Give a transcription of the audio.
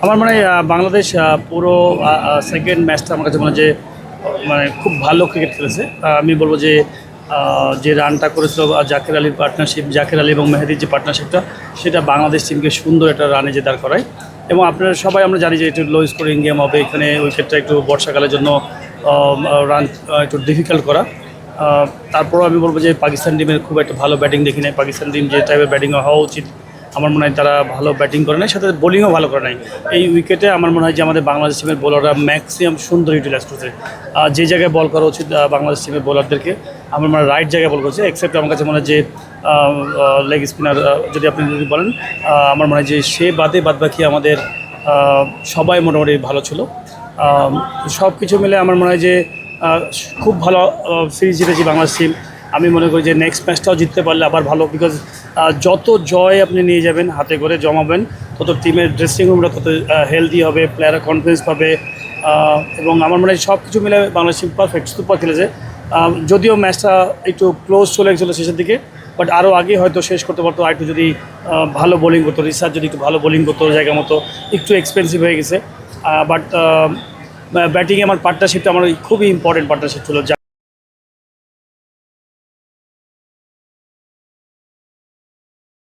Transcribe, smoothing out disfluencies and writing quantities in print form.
আমার মনে হয় বাংলাদেশ পুরো সেকেন্ড ম্যাচটা আমার কাছে মনে হয় যে মানে খুব ভালো ক্রিকেট খেলেছে। আমি বলবো যে যে রানটা করেছিল জাকের আলীর পার্টনারশিপ, জাকের আলী এবং মেহেদির যে পার্টনারশিপটা, সেটা বাংলাদেশ টিমকে সুন্দর একটা রানে যে দাঁড় করায়। এবং আপনারা সবাই আমরা জানি যে একটু লো স্কোরিং গেম হবে, এখানে উইকেটটা একটু বর্ষাকালের জন্য রান একটু ডিফিকাল্ট করা। তারপরও আমি বলবো যে পাকিস্তান টিমের খুব একটা ভালো ব্যাটিং দেখি নাই। পাকিস্তান টিম যে টাইপের ব্যাটিং হওয়া উচিত, আমার মনে হয় তারা ভালো ব্যাটিং করে নাই, সাথে বোলিংও ভালো করে নাই। এই উইকেটে আমার মনে হয় যে আমাদের বাংলাদেশ টিমের বোলাররা ম্যাক্সিমাম সুন্দর ইউটিলাইজ করছে। যে জায়গায় বল করা উচিত বাংলাদেশ টিমের বোলারদেরকে, আমার মনে হয় রাইট জায়গায় বল করছে। এক্সেপ্ট আমার কাছে মনে হয় যে লেগ স্পিনার যদি আপনি যদি বলেন, আমার মনে হয় যে সে বাদবাকি আমাদের সবাই মোটামুটি ভালো ছিল। সব কিছু মিলে আমার মনে হয় যে খুব ভালো সিরিজ জিতেছি বাংলাদেশ টিম। আমি মনে করি যে নেক্সট ম্যাচটাও জিততে পারলে আবার ভালো, বিকজ যত জয় আপনি নিয়ে যাবেন হাতে করে জমাবেন, তত টিমের ড্রেসিং রুমটা তত হেলদি হবে, প্লেয়াররা কনফিডেন্স পাবে। এবং আমার মনে হয় সব কিছু মিলে বাংলাদেশ টিম পারফেক্ট সুপার খেলেছে। যদিও ম্যাচটা একটু ক্লোজ চলে গেছিলো শেষের দিকে, বাট আরও আগে হয়তো শেষ করতে পারতো। আর একটু যদি ভালো বোলিং করতো, রিসার্চ যদি একটু ভালো বোলিং করতো জায়গা মতো, একটু এক্সপেন্সিভ হয়ে গেছে। বাট ব্যাটিংয়ে আমার পার্টনারশিপটা আমার খুবই ইম্পর্টেন্ট পার্টনারশিপ ছিল।